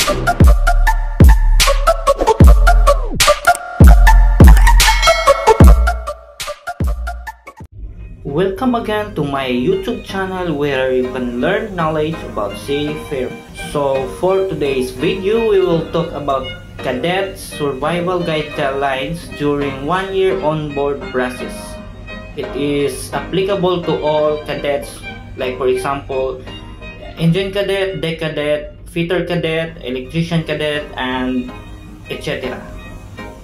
Welcome again to my YouTube channel where you can learn knowledge about seafaring. So for today's video, we will talk about Cadets Survival Guide Guidelines during 1 year on-board process. It is applicable to all cadets, like for example, engine cadet, deck cadet, fitter cadet, electrician cadet, and etc.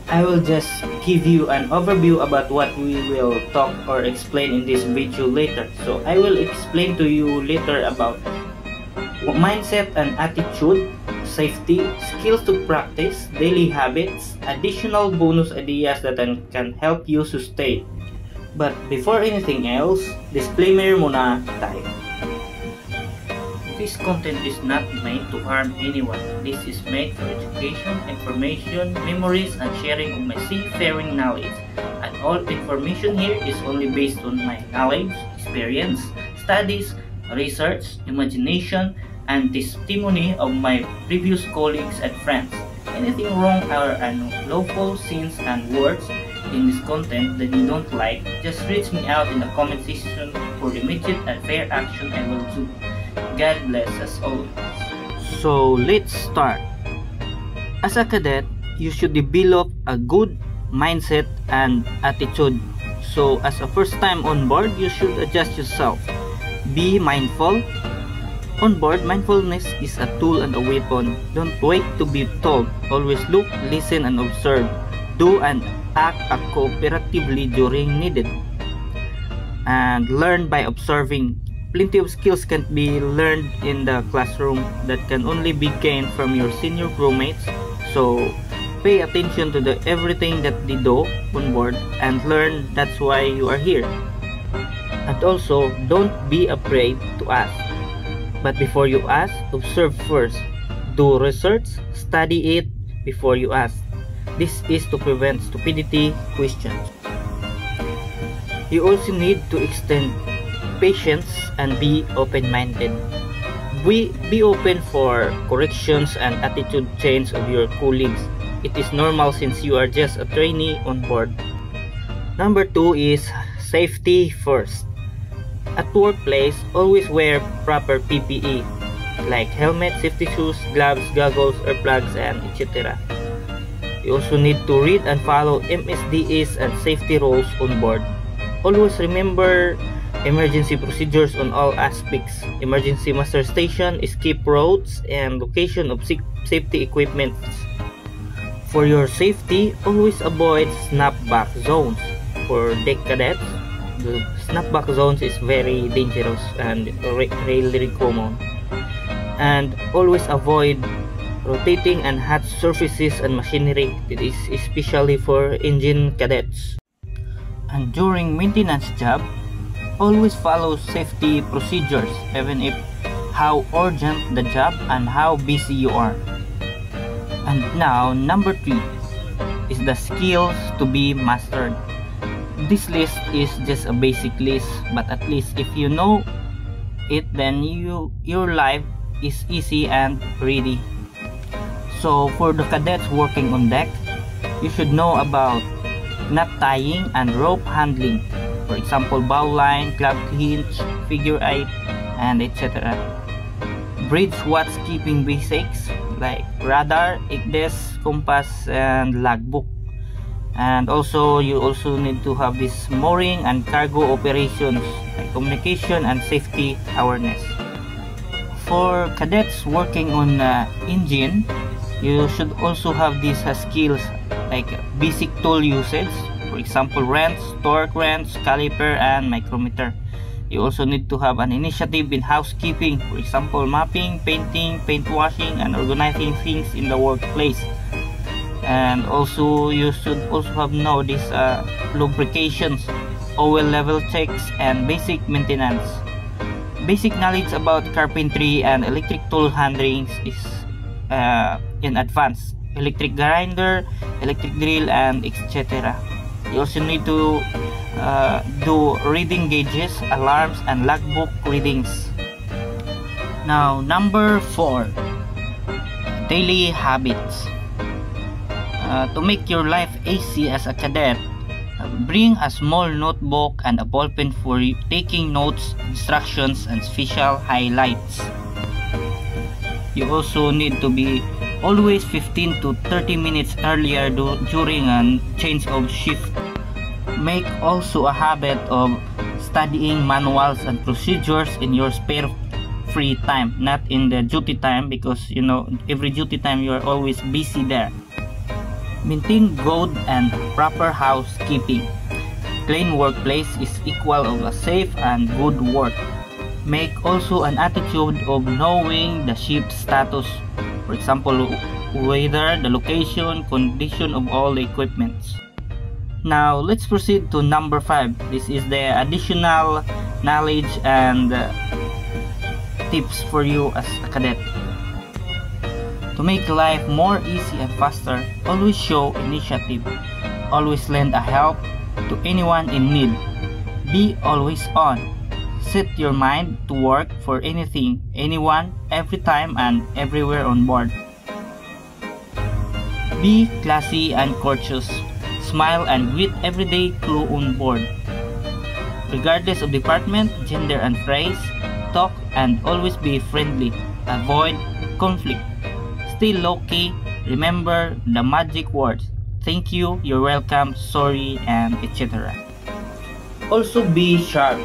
I will just give you an overview about what we will talk or explain in this video later. So I will explain to you later about mindset and attitude, safety, skills to practice, daily habits, additional bonus ideas that can help you sustain. But before anything else, disclaimer muna tayo. This content is not made to harm anyone. This is made for education, information, memories, and sharing of my seafaring knowledge. And all information here is only based on my knowledge, experience, studies, research, imagination, and testimony of my previous colleagues and friends. Anything wrong or unlawful scenes and words in this content that you don't like, just reach me out in the comment section for immediate and fair action I will do. God bless us all. So let's start. As a cadet, you should develop a good mindset and attitude. So as a first time on board, you should adjust yourself. Be mindful. On board, mindfulness is a tool and a weapon. Don't wait to be told. Always look, listen, and observe. Do and act cooperatively during needed. And learn by observing. Plenty of skills can be learned in the classroom that can only be gained from your senior crewmates. So pay attention to everything that they do on board and learn. That's why you are here. And also, don't be afraid to ask. But before you ask, observe first. Do research, study it before you ask. This is to prevent stupidity questions. You also need to extend patience and be open-minded. Be open for corrections and attitude change of your colleagues. It is normal since you are just a trainee on board. Number 2 is safety first. At workplace, always wear proper PPE like helmet, safety shoes, gloves, goggles, earplugs, and etc. You also need to read and follow MSDS and safety rules on board. Always remember emergency procedures on all aspects. Emergency muster station, escape routes, and location of safety equipment. For your safety, always avoid snapback zones. For deck cadets, the snapback zones is very dangerous and really common. And always avoid rotating and hot surfaces and machinery. It is especially for engine cadets. And during maintenance job, always follow safety procedures even if how urgent the job and how busy you are. And now number 3 is the skills to be mastered. This list is just a basic list, but at least if you know it, then your life is easy and ready. So for the cadets working on deck, you should know about knot tying and rope handling. For example, bow line, club hinge, figure 8, and etc. Bridge watch keeping basics like radar, ICDES, compass, and logbook. And also, you also need to have this mooring and cargo operations like communication and safety awareness. For cadets working on engine, you should also have these skills like basic tool usage. For example, wrench, torque wrench, caliper, and micrometer. You also need to have an initiative in housekeeping. For example, mopping, painting, paint washing, and organizing things in the workplace. And also, you should also have these lubrications, oil level checks, and basic maintenance. Basic knowledge about carpentry and electric tool handling is in advance. Electric grinder, electric drill, and etc. You also need to do reading gauges, alarms, and logbook readings. Now, number 4, Daily habits. To make your life easy as a cadet, bring a small notebook and a ballpen for taking notes, instructions, and special highlights. You also need to be always 15 to 30 minutes earlier during a change of shift. Make also a habit of studying manuals and procedures in your spare free time, not in the duty time, because you know every duty time you are always busy there. Maintain good and proper housekeeping. Clean workplace is equal of a safe and good work. Make also an attitude of knowing the ship's status, for example, weather, the location, condition of all the equipments. Now let's proceed to number 5. This is the additional knowledge and tips for you as a cadet. To make life more easy and faster, always show initiative. Always lend a help to anyone in need. Be always on. Set your mind to work for anything, anyone, every time and everywhere on board. Be classy and courteous. Smile and greet everyday crew on board. Regardless of department, gender and race, talk and always be friendly. Avoid conflict. Stay low-key. Remember the magic words: thank you, you're welcome, sorry, and etc. Also be sharp,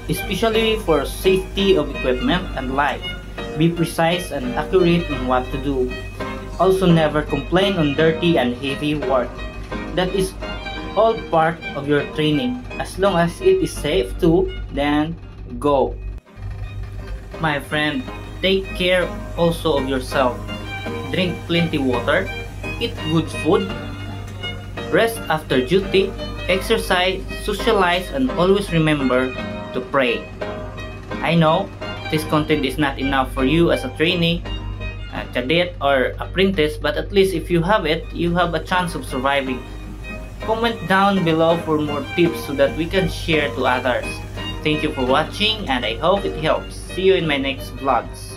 especially for safety of equipment and life. Be precise and accurate in what to do. Also never complain on dirty and heavy work. That is all part of your training. As long as it is safe to, then go. My friend, take care also of yourself. Drink plenty water, eat good food, rest after duty, exercise, socialize, and always remember to pray. I know this content is not enough for you as a trainee, a cadet, or apprentice, but at least if you have it, you have a chance of surviving. Comment down below for more tips so that we can share to others. Thank you for watching and I hope it helps. See you in my next vlogs.